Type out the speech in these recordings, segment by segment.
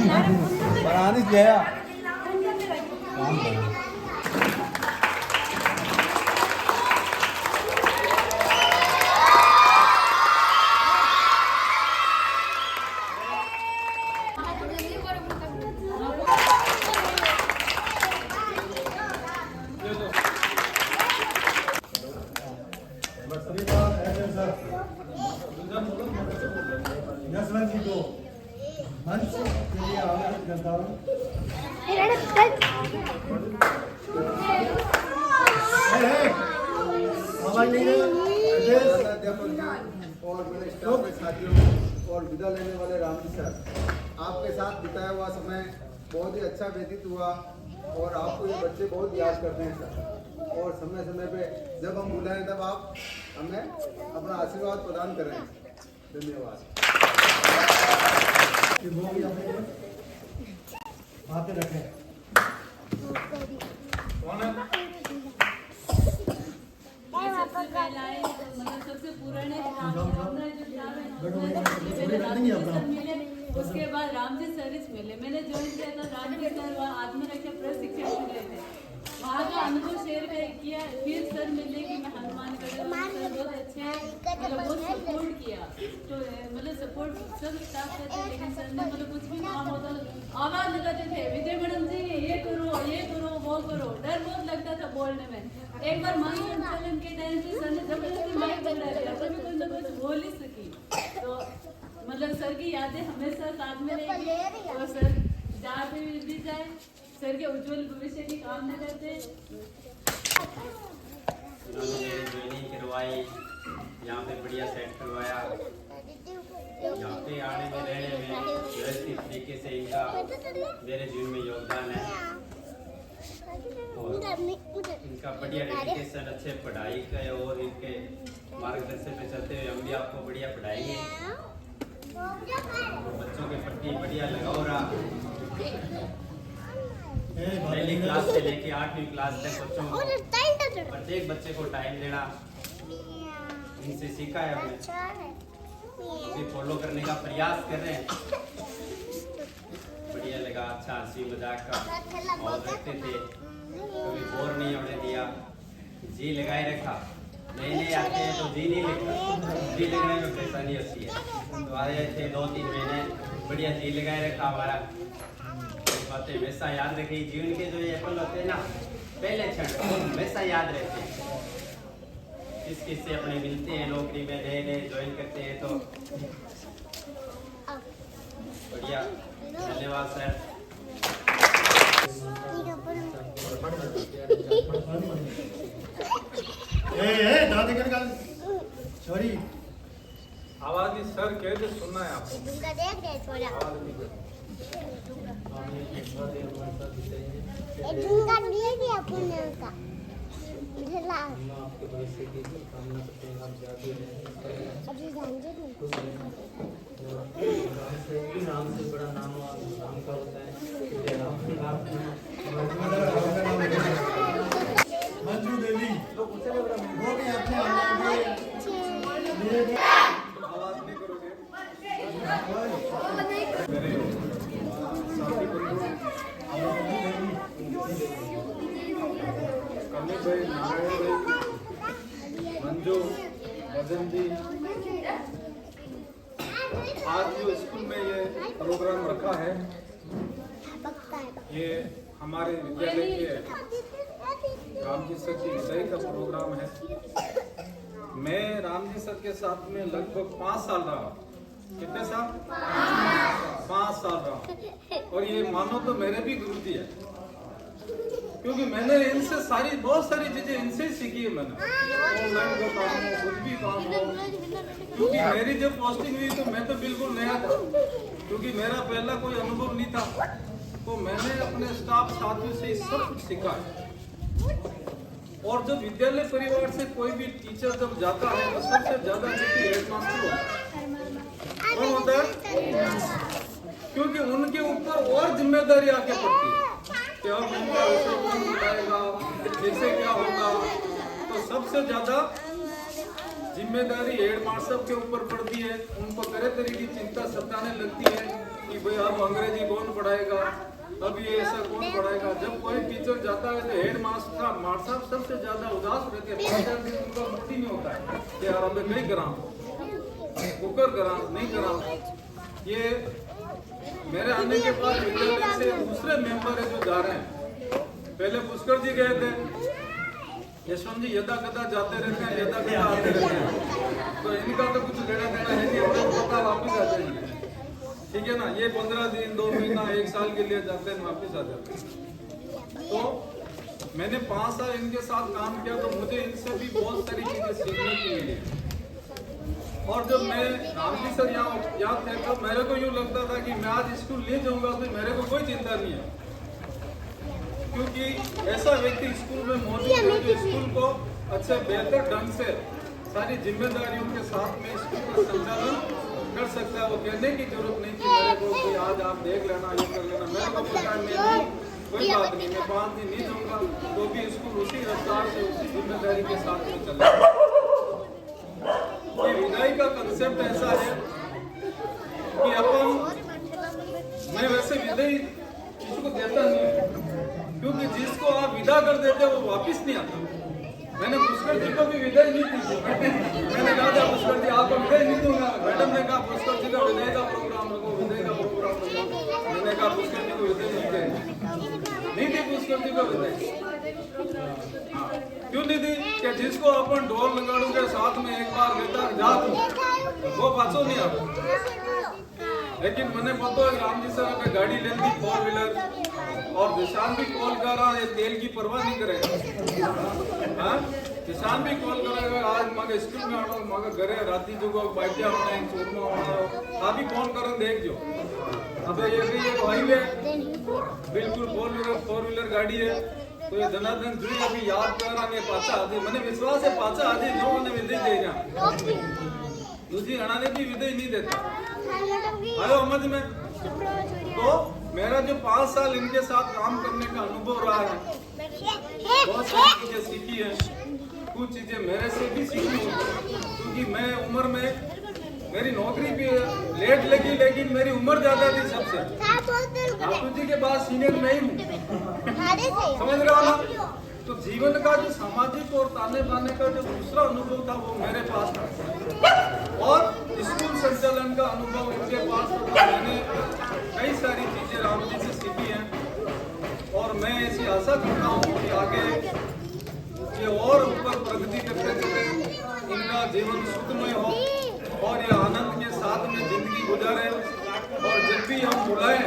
बनानी गया काम करा जी को मंच के लिए आवेदन करता हूँ। और मेरे स्टाफ के साथियों और विदा लेने वाले रामजी सर, आपके साथ बिताया हुआ समय बहुत ही अच्छा व्यतीत हुआ और आपको ये बच्चे बहुत याद करते हैं सर। और समय समय पे जब हम बुलाएं तब आप हमें अपना आशीर्वाद प्रदान करें। धन्यवाद। बातें रखें सबसे पुराने उसके बाद रामजी सर्विस मिले, मैंने ज्वाइन किया था रामजी सर वहाँ आत्मरक्षा प्रशिक्षण मिले थे, वहाँ का अनुभव शेयर किया। फिर सर मिले कि मैं हनुमानगढ़ सर बहुत अच्छे हैं, मतलब बहुत सपोर्ट किया। तो मतलब सपोर्ट सब स्टाफ करते थे, लेकिन सर ने मतलब कुछ भी काम होता आवाज लगाते थे, विजय मैडम जी ये करो वो करो। डर बहुत लगता था बोलने में। एक बार माई संचालन के टाइम पे सर ने जबरदस्ती माइक पकड़ा दिया, तभी कुछ न कुछ बोल ही सकी। तो मतलब सर की यादें हमेशा साथ में रहेगी और सर जहाँ पे भी जाए सर के उज्जवल भविष्य की कामना करते। ट्रेनिंग करवाई, यहाँ पे बढ़िया सेट करवाया, यहाँ पे आने में रहने में व्यवस्थित तरीके से इनका मेरे जीवन में योगदान है। और इनका बढ़िया डेडिकेशन, अच्छे पढ़ाई का और इनके मार्गदर्शन पे चलते हुए हम भी आपको बढ़िया पढ़ाएंगे। बच्चों के प्रति बढ़िया लगाव रहा। पहली क्लास से लेके 8वीं क्लास तक बच्चों को प्रत्येक बच्चे को टाइम देना इनसे सीखा है हमने, इसे फॉलो करने का प्रयास कर रहे हैं। बढ़िया लगा, अच्छा हंसी मजाक का माहौल रखते थे, कभी बोर नहीं होने दिया, जी लगाए रखा। नए नए आते हैं तो जी नहीं लगता, जी लगने में परेशानी होती है। तो आए थे 2-3 महीने बढ़िया जी लगाए रखा हमारा। बातें हमेशा याद रखी, जीवन के जो ये पल होते हैं ना, पहले क्षण हमेशा याद रहते हैं। किस किस से अपने मिलते हैं नौकरी में, नए नए ज्वाइन करते हैं, तो बढ़िया। धन्यवाद सर। सॉरी आवाज सर कैसे सुनना है आपको? आपके भविष्य की कामना करते हैं। आप जाते हैं नाम से बड़ा नाम राम का होता है। मंजू देवी वो भी अपने आवाज नहीं करोगे? मेरे साथी बंधु कमित भाई, नारायण भाई, मंजू, वजन जी, आज जो स्कूल में ये प्रोग्राम रखा है, ये हमारे विद्यालय के रामजी सर की विदाई का प्रोग्राम है। मैं रामजी सर के साथ में लगभग 5 साल रहा। कितने साल? 5 साल रहा। और ये मानो तो मेरे भी गुरु जी है, क्योंकि मैंने इनसे बहुत सारी चीजें इनसे ही सीखी है। मैंने ऑनलाइन का काम हो, कुछ भी काम हो, क्योंकि मेरी जब पोस्टिंग हुई तो मैं तो बिल्कुल नया था, क्योंकि मेरा पहला कोई अनुभव नहीं था। तो मैंने अपने स्टाफ साथियों से सब कुछ सीखा है। और जब विद्यालय परिवार से कोई भी टीचर जब जाता है तो सबसे ज्यादा हेडमास्टर होता है, क्योंकि उनके ऊपर और जिम्मेदारी आके पड़ती है कि अब इनका विषय कौन बताएगा, कैसे क्या होगा। तो सबसे ज्यादा जिम्मेदारी हेडमास्टर के ऊपर पड़ती है। उनको तरह तरह की चिंता सताने लगती है कि भाई अब अंग्रेजी कौन पढ़ाएगा, अब ये ऐसा कौन पढ़ाएगा। जब कोई टीचर जाता है तो हेड मास्टर साहब सबसे ज्यादा उदास रहते हैं। 5-4 दिन उनका मुक्ति नहीं होता है कि यार अब नहीं करा, कुकर करा, नहीं करा। ये मेरे आने के बाद विद्यालय से दूसरे मेंबर है जो जा रहे हैं। पहले पुष्कर जी गए थे, यशवंत जी यदा कदा जाते रहते हैं, यदा कदा आते रहते हैं, तो इनका तो कुछ लेना देना है नहीं, अपने पता वापिस आ जाएंगे, ठीक है ना। ये 15 दिन 2 महीना 1 साल के लिए जाते हैं, वापिस आ जाते हैं। तो मैंने 5 साल इनके साथ काम किया, तो मुझे इनसे भी बहुत सारी चीजें सीखने की मिली। और जब मैं रामजी सर यहाँ थे तो मेरे को यूँ लगता था कि मैं आज स्कूल ले जाऊंगा तो मेरे को कोई चिंता नहीं है, क्योंकि ऐसा व्यक्ति स्कूल में मौजूद है जो स्कूल को अच्छे बेहतर ढंग से सारी जिम्मेदारियों के साथ में स्कूल का संचालन कर सकता है। वो कहने की जरूरत नहीं कि मेरे को कि आज आप देख लेना, ये कर लेना। मेरे को पता है मैं कोई बात नहीं, मैं 5 दिन नहीं जाऊंगा तो भी स्कूल उसी रफ्तार से उसी जिम्मेदारी के साथ में चलेगा। ये विदाई का कंसेप्ट ऐसा है कि मैं वैसे विदाई किसी को देता नहीं, क्योंकि जिसको आप विदा कर देते हो वो वापिस नहीं आता। मैंने पुष्कर जी को भी विदाई नहीं दी। मैंने कहा था पुष्कर जी आपको विदाई नहीं दूंगा। मैडम ने कहा पुष्कर जी का विदाई का प्रोग्राम रखो, विदाई का प्रोग्राम रखो। मैंने कहा पुष्कर जी को विदाई नहीं दी पुष्कर जी को विदाई। क्यों नहीं दी? कि जिसको अपन ढोल लगाड़ू के साथ में एक बार लेता जा वो पाछो नहीं आता। लेकिन मैंने पता है रामजी सर पे गाड़ी ले ली 4 व्हीलर, और निशान भी कॉल कर रहा है, तेल की परवाह नहीं करेगा। हाँ, निशान भी कॉल करेगा आज मगे स्कूल में आना, मगे घरे राती जो बाइटिया होना चूरमा होना, अभी कॉल कर देख जो। अब ये हाईवे बिल्कुल 4 व्हीलर गाड़ी है, तो ये धनाधन जुड़ी अभी याद कर रहा है पाचा आदि। मैंने विश्वास है पाचा आदि जो मैंने विदाई देगा, दूसरी अणाने भी विदाई नहीं देता। आयो समझ में। तो मेरा जो 5 साल इनके साथ काम करने का अनुभव रहा है, बहुत सारी चीजें सीखी है, कुछ चीजें मेरे से भी सीखी है, क्योंकि मैं उम्र में मेरी नौकरी भी लेट लगी, लेकिन मेरी उम्र ज्यादा थी सबसे। ठाकुर जी के बाद सीनियर मैं ही हूँ, समझ रहे हो ना। तो जीवन का जो सामाजिक और ताने बाने का जो दूसरा अनुभव था वो मेरे पास था, और स्कूल संचालन का अनुभव इनके पास था। मैंने कई सारी चीजें राम जी से सीखी हैं, और मैं ऐसी आशा करता हूँ कि आगे ये और ऊपर प्रगति करते करते इनका जीवन सुखमय हो, और ये आनंद के साथ में जिंदगी गुजारे। और जब भी हम बुलाएं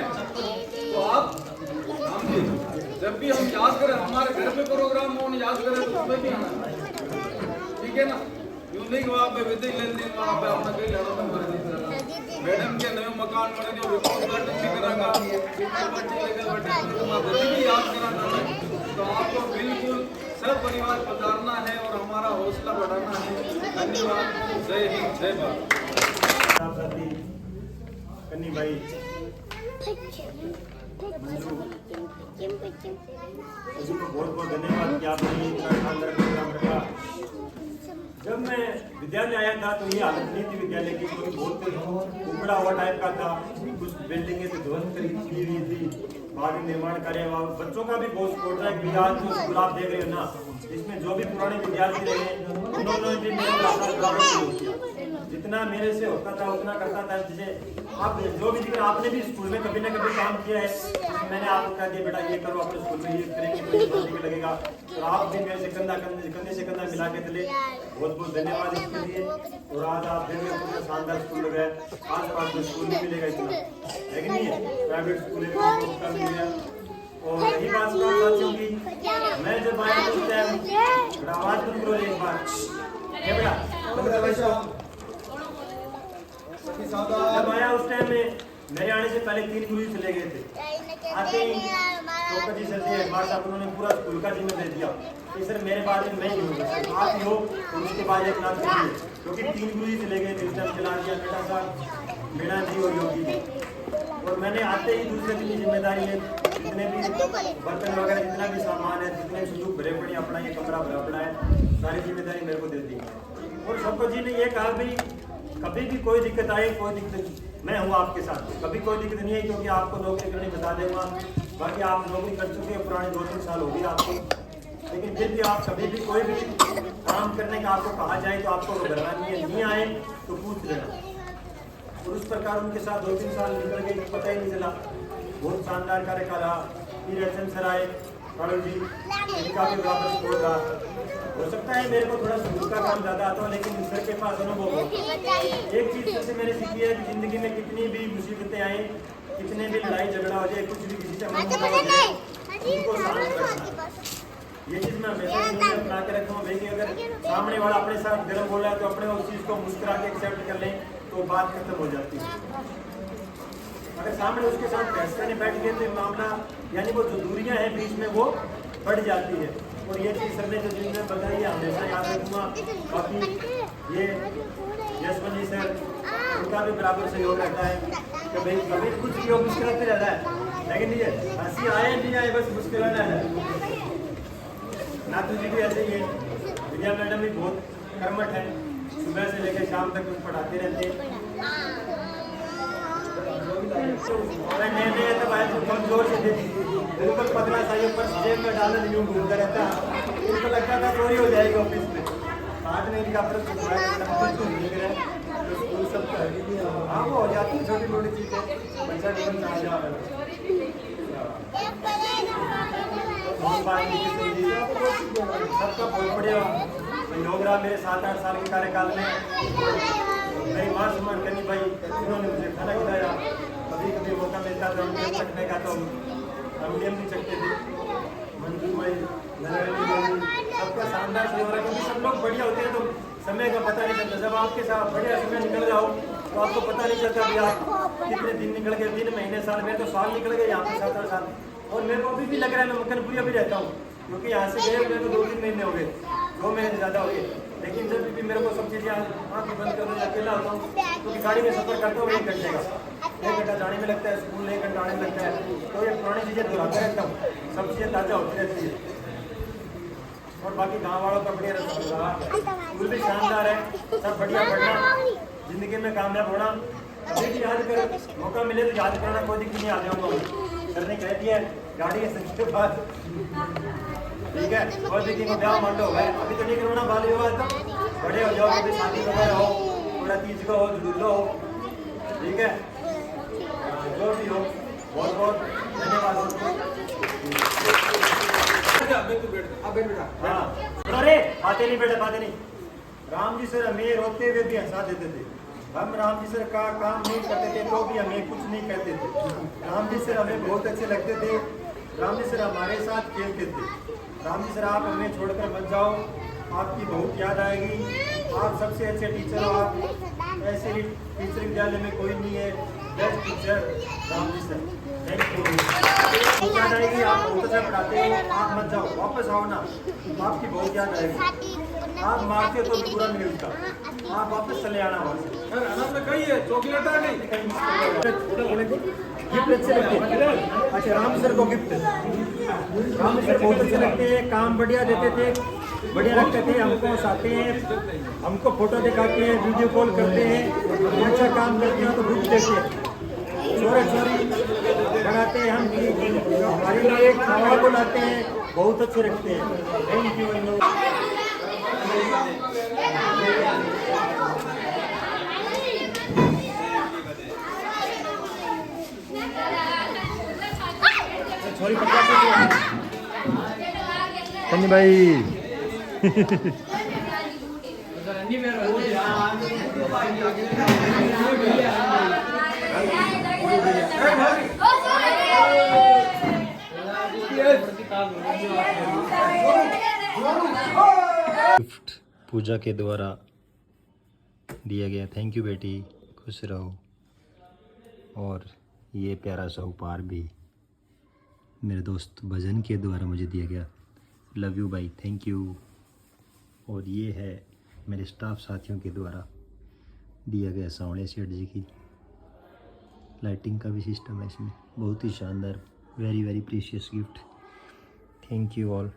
तो आप राम जी, जब भी हम याद करें, हमारे घर पे प्रोग्राम हो याद करें तो उसमें भी आना, ठीक है ना। यूं नहीं कि वहाँ पे विदाई लेन देन वहाँ पे अपना कहीं लड़ा था मैडम के नए मकान में जो रिपोर्ट कार्ड भी करांगा, याद कराना है, तो आपको बिल्कुल सब परिवार पधारना है और हमारा हौसला बढ़ाना है। धन्यवाद। जय हिंद, जय भारत। कन्नी भाई बहुत बहुत धन्यवाद कि आपने इतना शानदार प्रोग्राम रखा। जब मैं विद्यालय आया था तो ये हालत नहीं थी विद्यालय की, क्योंकि बहुत उबड़ा हुआ टाइप का था, कुछ बिल्डिंगें तो ध्वस्त की हुई थी, बाद में निर्माण कार्य हुआ। बच्चों का भी बहुत सपोर्ट है कि आज जो स्कूल आप देख रहे हो ना, इसमें जो भी पुराने विद्यार्थी रहे उन्होंने भी मेरे जितना मेरे से होता था उतना करता था। जैसे आप जो भी जिक्र आपने भी स्कूल में कभी ना कभी काम किया है, मैंने आपको कह दिया बेटा ये करो, अपने स्कूल में ये करेंगे तो ये लगेगा, तो आप भी मेरे से कंधे से कंधा मिला के चले। बहुत बहुत धन्यवाद इसके लिए। और आज आप देख रहे हो शानदार स्कूल लगा है, आस पास में स्कूल नहीं मिलेगा इतना, लेकिन नहीं है प्राइवेट स्कूल है। और यही बात साथियों की, मैं जब आया उस टाइम आवाज बंद करो एक बार बेटा, जब आया उस टाइम में मेरे आने से पहले 3 गुरु चले गए थे। आते ही चौका जी सर थे मार साहब, उन्होंने पूरा स्कूल का जिम्मे दे दिया कि सर मेरे बाद में मैं ही हूँ, आप ही हो, और उसके बाद एक नाम चाहिए, क्योंकि 3 गुरु चले गए थे। उस टाइम चला दिया बेटा साहब, मीणा जी और योगी जी। और मैंने आते ही दूसरे दिन की जिम्मेदारी है, जितने भी बर्तन वगैरह जितना भी सामान है, जितने सुंदूक भरे पड़े अपना, ये कमरा भरा पड़ा है, सारी जिम्मेदारी मेरे को दे दी। और सबको जी ने ये कहा भाई कभी भी कोई दिक्कत आए, कोई दिक्कत मैं हूँ आपके साथ, कभी कोई दिक्कत नहीं है, क्योंकि आपको नौकरी करनी बता दूंगा। बाकी आप नौकरी कर चुके हैं, पुराने 2-3 साल हो गए आपको, लेकिन फिर भी आप कभी भी कोई भी काम करने का आपको कहा जाए तो आपको घबराना नहीं आए तो पूछ लेना। और उस प्रकार उनके साथ 2-3 साल निकल गए, पता ही नहीं चला। बहुत शानदार कार्यकाल रहा। फिर एच एम सर आए कालू जी, इनका भी बराबर सपोर्ट रहा। हो सकता है मेरे को थोड़ा सुबह का काम ज़्यादा आता हो, लेकिन सर के पास अनुभव हो। एक चीज़ सबसे मैंने सीखी है कि जिंदगी में कितनी भी मुसीबतें आए, कितने भी लड़ाई झगड़ा हो जाए, कुछ भी किसी से मन हो जाए, उनको शांत रखना। ये चीज़ मैं हमेशा जिंदगी में अपना के रखता हूँ भाई, कि अगर सामने वाला अपने साथ गर्म बोल रहा है तो अपने उस चीज़ को मुस्कुरा के एक्सेप्ट कर लें तो बात खत्म हो जाती है। अगर सामने उसके साथ बहस करने बैठ गए तो मामला, यानी वो जो दूरियां हैं बीच में, वो बढ़ जाती है। और ये चीज़ सर ने जो जिंदगी में बताई है हमेशा याद रखूँगा। बाकी ये यशवंत जी सर, उनका भी बराबर सहयोग रहता है कि भाई कभी कुछ भी हो, मुश्किल रहता है, लेकिन ये हंसी आए नहीं आए बस मुश्किल है। नाथू जी भी ऐसे ही है, विद्या मैडम भी बहुत कर्मठ है, सुबह से लेकर शाम तक कुछ पढ़ाते रहते हैं। नए तब आए तो कमजोर से थे, बिल्कुल पतला सा, ऊपर जेब में डाला यूं घूमता रहता, उनको लगता था चोरी हो जाएगी ऑफिस में। बाद में इनका हाँ वो हो जाती है छोटी मोटी चीजें, बच्चा जीवन आ जा सबका बहुत बढ़िया योग रहा मेरे 7-8 साल के कार्यकाल में। मेरी माँ सम्मान करनी भाई, उन्होंने मुझे खाना खिलाया, कभी कभी मौका मिलता था उनके चखने का तो हम भी चखते थे। मंजू भाई, सबका शानदार से हो रहा है, क्योंकि सब लोग बढ़िया होते हैं तो समय का पता नहीं चलता। जब आपके साथ बढ़िया समय निकल जाओ तो आपको पता नहीं चलता कि आप कितने दिन निकल गए, 3 महीने, साल में तो साल निकल गए यहाँ पे 7-8 साल। और मेरे को अभी भी लग रहा है मैं मक्खनपुरी अभी रहता हूँ, क्योंकि यहाँ से गए मेरे को 2-3 महीने हो गए, 2 महीने ज़्यादा हो गए। लेकिन जब भी मेरे को सब चीज़ें आँखें बंद करके अकेला होता हूँ, क्योंकि गाड़ी में सफ़र करता हूँ 1 घंटे का, 1 घंटा जाने में लगता है, स्कूल 1 घंटा आने में लगता है, तो ये पुरानी चीज़ें दोहराता रहता हूँ, सब चीज़ें ताज़ा होती रहती है। और बाकी गाँव वालों का बढ़िया रहा, स्कूल भी शानदार है, सब बढ़िया पढ़ना, जिंदगी में कामयाब होना। अभी भी याद कर, मौका मिले तो याद करना, कोई दिक्कत नहीं, आ जाऊँगा। सर ने कह दिया गाड़ी है सबके पास, ठीक है। और देखिए को ब्याह मान लो है, अभी तो नहीं करवाना, बाल विवाह तो बड़े हो जाओ, कभी शादी वगैरह हो, थोड़ा तीज का हो, जुलूलो हो, ठीक है, जो भी हो। बहुत बहुत धन्यवाद। हाँ अरे बातें नहीं बेटा, बातें नहीं। राम जी सर हमें रोते हुए भी हंसा देते थे, हम राम जी सर का काम नहीं करते थे तो भी हमें कुछ नहीं कहते थे। राम जी सर हमें बहुत अच्छे लगते थे, राम जी सर हमारे साथ खेलते थे। राम जी सर आप हमें छोड़कर मत जाओ, आपकी बहुत याद आएगी, आप सबसे अच्छे टीचर हो, आप ऐसे ही टीचर विद्यालय में कोई नहीं है, best teacher Ram ji sir, thank you. याद आएगी, आप बहुत अच्छा पढ़ाते हो, आप मत जाओ, वापस आओ ना, आपकी बहुत याद आएगी। आप मारते हो तो पूरा नहीं मिलता, आप वापस चले आना वहाँ से। चॉकलेट आ गई, गिफ्ट अच्छे लगते हैं। अच्छा राम सर को गिफ्ट, राम सर बहुत अच्छे लगते हैं, काम बढ़िया देते थे, बढ़िया रखते थे, हमको हंसाते हैं, हमको फोटो दिखाते हैं, वीडियो कॉल करते हैं, अच्छा काम करते हैं तो बुक देते हैं, छोरे छोरी बनाते हैं, हम हमारे लिए खाना बुलाते हैं, बहुत अच्छे रखते हैं। Thank you. सॉरी सन्नी भाई गिफ्ट पूजा के द्वारा दिया गया। थैंक यू बेटी, खुश रहो। और ये प्यारा सा उपहार भी मेरे दोस्त भजन के द्वारा मुझे दिया गया। लव यू भाई, थैंक यू। और ये है मेरे स्टाफ साथियों के द्वारा दिया गया सावड़े सेठ जी की लाइटिंग का भी सिस्टम है इसमें, बहुत ही शानदार, very very precious gift. Thank you all.